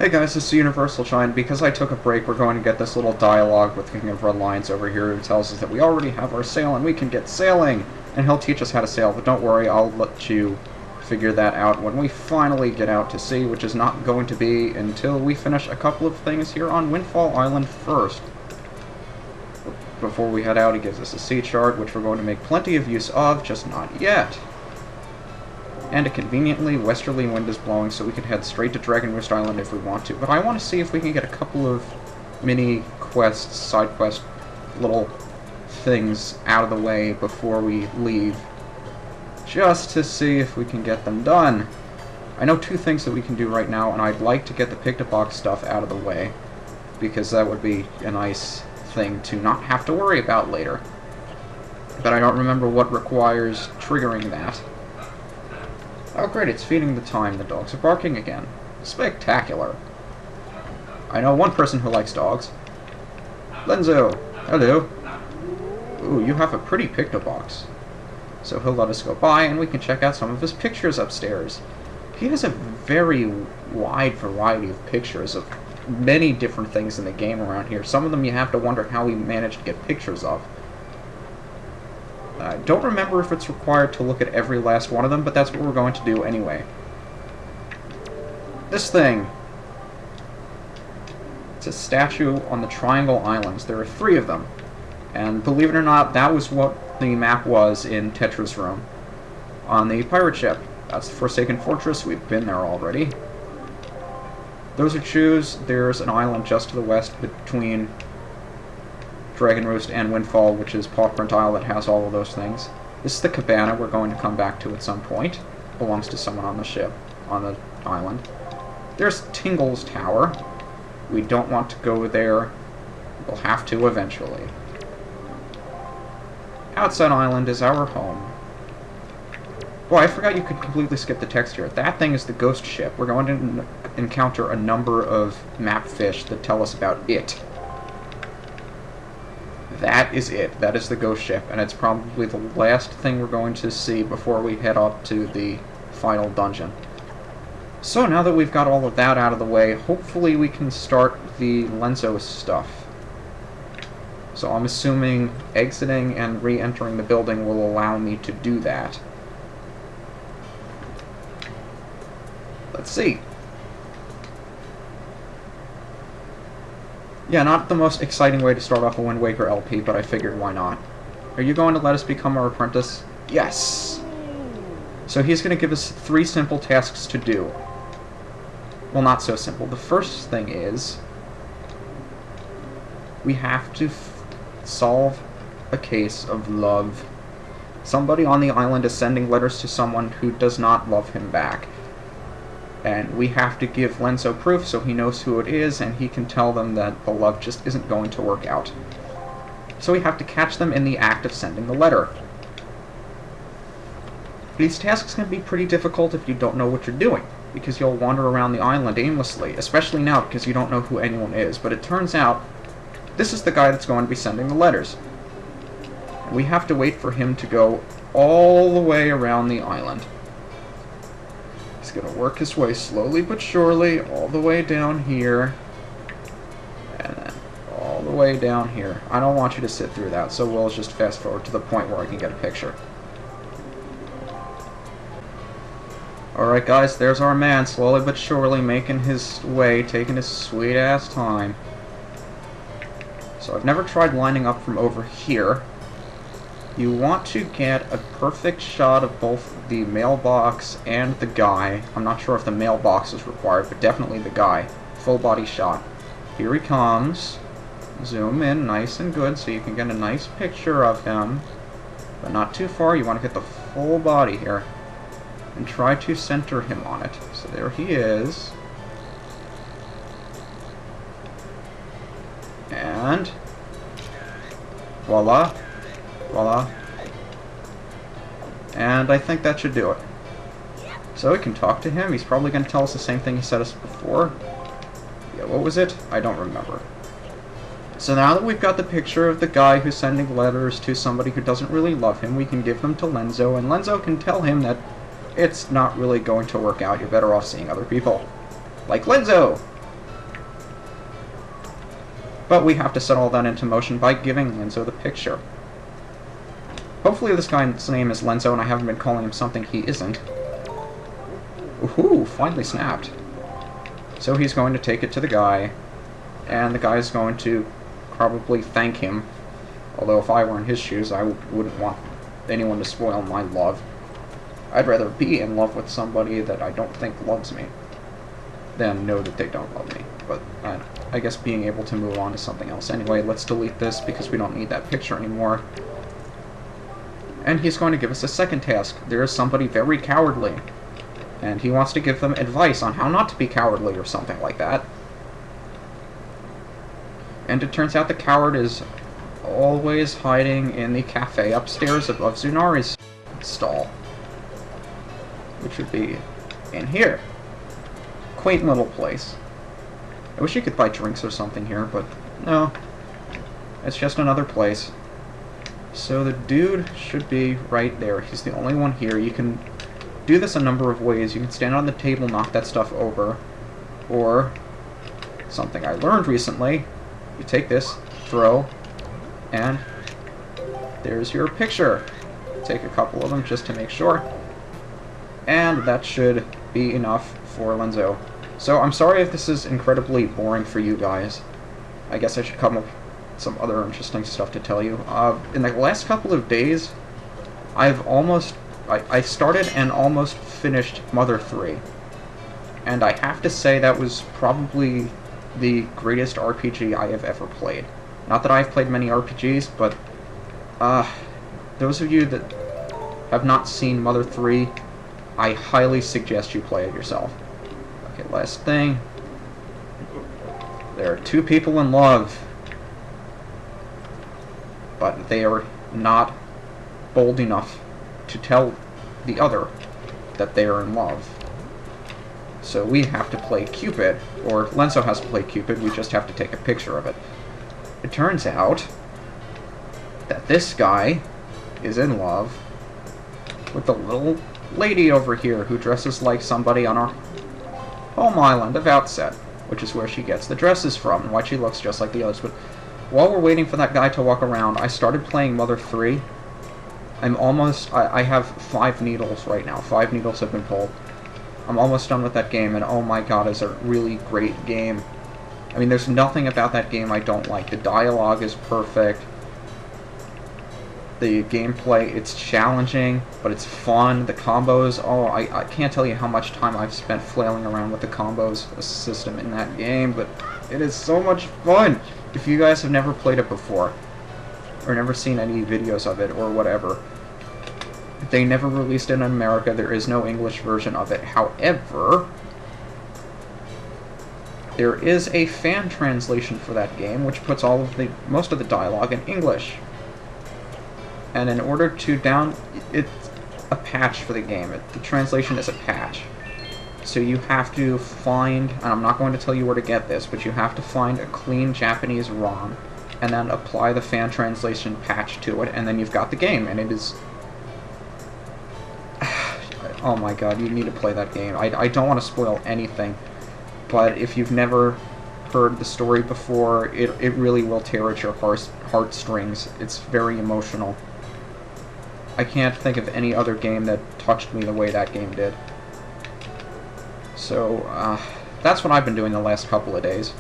Hey guys, this is UniversalGiant. Because I took a break, we're going to get this little dialogue with King of Red Lions over here who tells us that we already have our sail and we can get sailing! And he'll teach us how to sail, but don't worry, I'll let you figure that out when we finally get out to sea, which is not going to be until we finish a couple of things here on Windfall Island first. Before we head out, he gives us a sea chart, which we're going to make plenty of use of, just not yet. And a conveniently westerly wind is blowing, so we can head straight to Dragon Roost Island if we want to. But I want to see if we can get a couple of mini quests, side quest, little things out of the way before we leave. Just to see if we can get them done. I know two things that we can do right now, and I'd like to get the pictobox stuff out of the way, because that would be a nice thing to not have to worry about later. But I don't remember what requires triggering that. Oh great, it's feeding the time. The dogs are barking again. Spectacular. I know one person who likes dogs. Lenzo! Hello. Ooh, you have a pretty pictobox. So he'll let us go by and we can check out some of his pictures upstairs. He has a very wide variety of pictures of many different things in the game around here. Some of them you have to wonder how he managed to get pictures of. I don't remember if it's required to look at every last one of them, but that's what we're going to do anyway. This thing. It's a statue on the Triangle Islands. There are 3 of them. And believe it or not, that was what the map was in Tetra's room. On the pirate ship. That's the Forsaken Fortress. We've been there already. Those are Chews. There's an island just to the west between Dragon Roost and Windfall, which is Pawprint Isle that has all of those things. This is the cabana we're going to come back to at some point. Belongs to someone on the ship, on the island. There's Tingle's Tower. We don't want to go there. We'll have to eventually. Outside Island is our home. Boy, I forgot you could completely skip the text here. That thing is the ghost ship. We're going to encounter a number of map fish that tell us about it. That is it. That is the ghost ship, and it's probably the last thing we're going to see before we head up to the final dungeon. So now that we've got all of that out of the way, hopefully we can start the Lenzo stuff. So I'm assuming exiting and re-entering the building will allow me to do that. Let's see. Yeah, not the most exciting way to start off a Wind Waker LP, but I figured why not. Are you going to let us become our apprentice? Yes! So he's going to give us 3 simple tasks to do. Well, not so simple. The first thing is we have to solve a case of love. Somebody on the island is sending letters to someone who does not love him back. And we have to give Lenzo proof so he knows who it is, and he can tell them that the love just isn't going to work out. So we have to catch them in the act of sending the letter. These tasks can be pretty difficult if you don't know what you're doing, because you'll wander around the island aimlessly, especially now because you don't know who anyone is. But it turns out, this is the guy that's going to be sending the letters. And we have to wait for him to go all the way around the island. He's going to work his way slowly but surely all the way down here. And then all the way down here. I don't want you to sit through that, so we'll just fast forward to the point where I can get a picture. Alright guys, there's our man, slowly but surely making his way, taking his sweet ass time. So I've never tried lining up from over here. You want to get a perfect shot of both the mailbox and the guy. I'm not sure if the mailbox is required, but definitely the guy. Full body shot. Here he comes. Zoom in nice and good so you can get a nice picture of him. But not too far, you want to get the full body here. And try to center him on it. So there he is. And voila. Voila. And I think that should do it. So we can talk to him. He's probably going to tell us the same thing he said us before. Yeah, what was it? I don't remember. So now that we've got the picture of the guy who's sending letters to somebody who doesn't really love him, we can give them to Lenzo, and Lenzo can tell him that it's not really going to work out. You're better off seeing other people. Like Lenzo! But we have to set all that into motion by giving Lenzo the picture. Hopefully this guy's name is Lenzo and I haven't been calling him something he isn't. Woohoo! Finally snapped. So he's going to take it to the guy, and the guy's going to probably thank him. Although if I were in his shoes, I wouldn't want anyone to spoil my love. I'd rather be in love with somebody that I don't think loves me than know that they don't love me. But I guess being able to move on to something else. Anyway, let's delete this because we don't need that picture anymore. And he's going to give us a second task. There is somebody very cowardly, and he wants to give them advice on how not to be cowardly or something like that. And it turns out the coward is always hiding in the cafe upstairs of Zunari's stall, which would be in here. Quaint little place. I wish you could buy drinks or something here, but no. It's just another place. So the dude should be right there. He's the only one here. You can do this a number of ways. You can stand on the table, knock that stuff over, or something I learned recently, you take this, throw, and there's your picture. Take a couple of them just to make sure. And that should be enough for Lenzo. So I'm sorry if this is incredibly boring for you guys. I guess I should come up with some other interesting stuff to tell you. In the last couple of days, I started and almost finished Mother 3. And I have to say that was probably the greatest RPG I have ever played. Not that I've played many RPGs, but those of you that have not seen Mother 3, I highly suggest you play it yourself. Okay, last thing. There are two people in love, but they are not bold enough to tell the other that they are in love. So we have to play Cupid, or Lenzo has to play Cupid, we just have to take a picture of it. It turns out that this guy is in love with the little lady over here who dresses like somebody on our home island of Outset, which is where she gets the dresses from, and why she looks just like the others. But while we're waiting for that guy to walk around, I started playing Mother 3. I have 5 needles right now. 5 needles have been pulled. I'm almost done with that game, and oh my god, it's a really great game. I mean, there's nothing about that game I don't like. The dialogue is perfect. The gameplay, it's challenging, but it's fun. The combos, oh, I can't tell you how much time I've spent flailing around with the combos system in that game, but it is so much fun! If you guys have never played it before, or never seen any videos of it, or whatever, they never released it in America. There is no English version of it. However, there is a fan translation for that game, which puts most of the dialogue in English. And in order to it's a patch for the game. The translation is a patch. So you have to find, and I'm not going to tell you where to get this, but you have to find a clean Japanese ROM, and then apply the fan translation patch to it, and then you've got the game, and it is... Oh my god, you need to play that game. I don't want to spoil anything, but if you've never heard the story before, it really will tear at your heartstrings. It's very emotional. I can't think of any other game that touched me the way that game did. So, that's what I've been doing the last couple of days.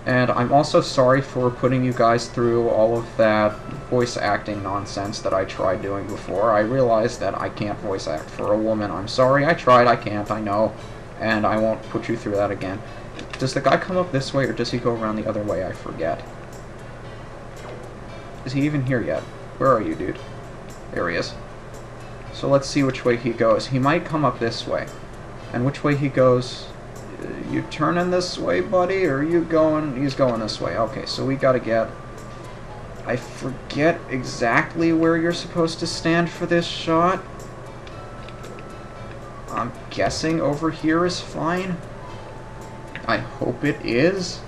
And I'm also sorry for putting you guys through all of that voice acting nonsense that I tried doing before. I realized that I can't voice act for a woman. I'm sorry, I tried, I can't, I know. And I won't put you through that again. Does the guy come up this way, or does he go around the other way? I forget. Is he even here yet? Where are you, dude? There he is. So let's see which way he goes. He might come up this way. And which way he goes... You turning this way, buddy, or are you going... He's going this way. Okay, so we gotta get... I forget exactly where you're supposed to stand for this shot. I'm guessing over here is fine. I hope it is.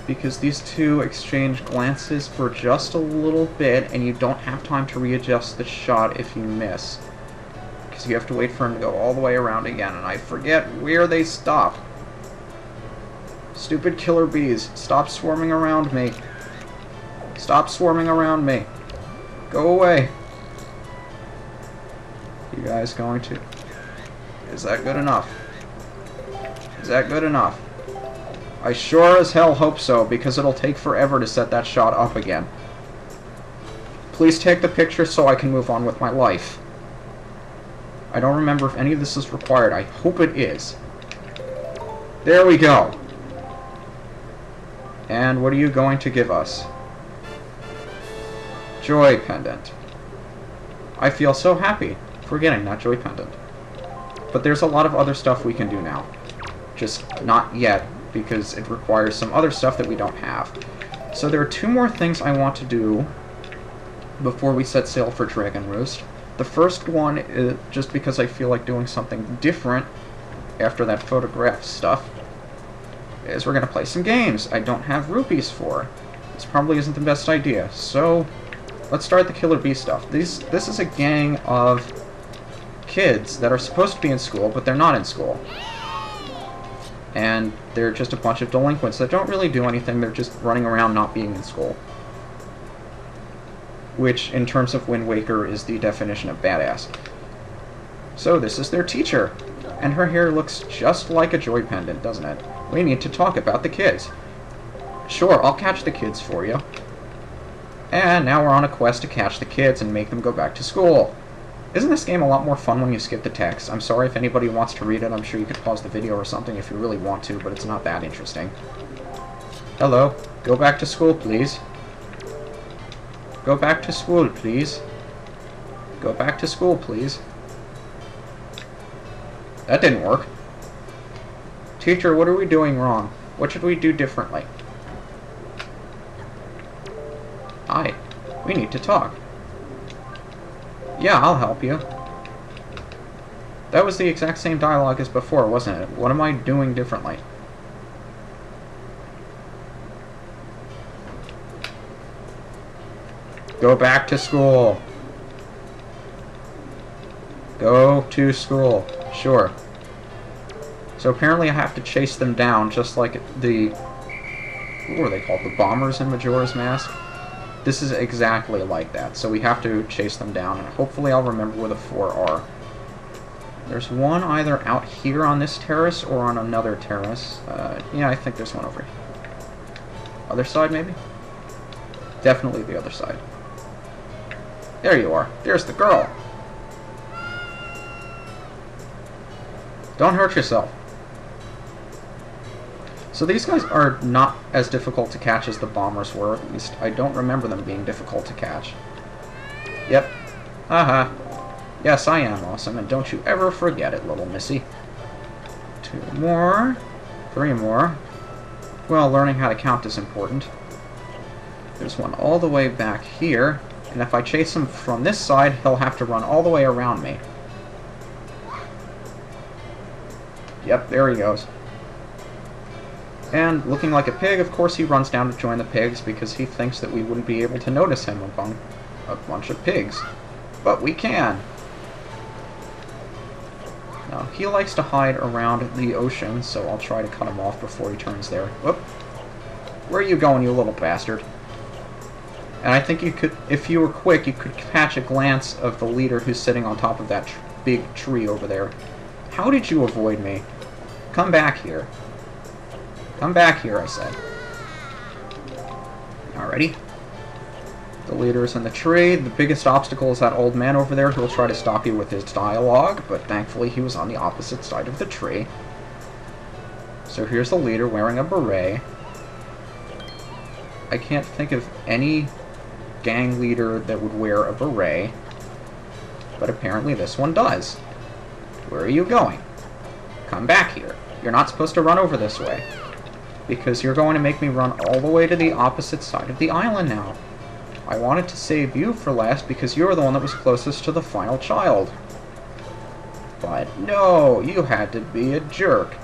Because these two exchange glances for just a little bit, and you don't have time to readjust the shot if you miss. Because you have to wait for him to go all the way around again, and I forget where they stop. Stupid killer bees. Stop swarming around me. Stop swarming around me. Go away. You guys going to... Is that good enough? Is that good enough? I sure as hell hope so, because it'll take forever to set that shot up again. Please take the picture so I can move on with my life. I don't remember if any of this is required. I hope it is. There we go. And what are you going to give us? Joy pendant. I feel so happy for getting that joy pendant. But there's a lot of other stuff we can do now. Just not yet, because it requires some other stuff that we don't have. So there are 2 more things I want to do before we set sail for Dragon Roost. The first one is just because I feel like doing something different after that photograph stuff, is we're going to play some games I don't have rupees for. This probably isn't the best idea, so let's start the Killer Bee stuff. This is a gang of kids that are supposed to be in school, but they're not in school. And they're just a bunch of delinquents that don't really do anything, they're just running around not being in school. Which, in terms of Wind Waker, is the definition of badass. So this is their teacher, and her hair looks just like a joy pendant, doesn't it? We need to talk about the kids. Sure, I'll catch the kids for you. And now we're on a quest to catch the kids and make them go back to school. Isn't this game a lot more fun when you skip the text? I'm sorry if anybody wants to read it, I'm sure you could pause the video or something if you really want to, but it's not that interesting. Hello, go back to school, please. Go back to school, please. Go back to school, please. That didn't work. Teacher, what are we doing wrong? What should we do differently? Hi, we need to talk. Yeah, I'll help you. That was the exact same dialogue as before, wasn't it? What am I doing differently? Go back to school. Go to school. Sure. So apparently I have to chase them down, just like the... What were they called? The bombers in Majora's Mask? This is exactly like that. So we have to chase them down, and hopefully I'll remember where the 4 are. There's one either out here on this terrace or on another terrace. Yeah, I think there's one over here. Other side, maybe? Definitely the other side. There you are. There's the girl. Don't hurt yourself. So these guys are not as difficult to catch as the bombers were. At least I don't remember them being difficult to catch. Yep. Haha. Yes, I am awesome, and don't you ever forget it, little missy. 2 more. 3 more. Well, learning how to count is important. There's one all the way back here, and if I chase him from this side, he'll have to run all the way around me. Yep, there he goes. And looking like a pig, of course he runs down to join the pigs because he thinks that we wouldn't be able to notice him among a bunch of pigs. But we can. Now, he likes to hide around the ocean, so I'll try to cut him off before he turns there. Whoop. Where are you going, you little bastard? And I think you could, if you were quick, you could catch a glance of the leader who's sitting on top of that big tree over there. How did you avoid me? Come back here. Come back here, I said. Alrighty. The leader's in the tree. The biggest obstacle is that old man over there who'll try to stop you with his dialogue, but thankfully he was on the opposite side of the tree. So here's the leader wearing a beret. I can't think of any gang leader that would wear a beret, but apparently this one does. Where are you going? Come back here. You're not supposed to run over this way, because you're going to make me run all the way to the opposite side of the island now. I wanted to save you for last because you're the one that was closest to the final child. But no, you had to be a jerk.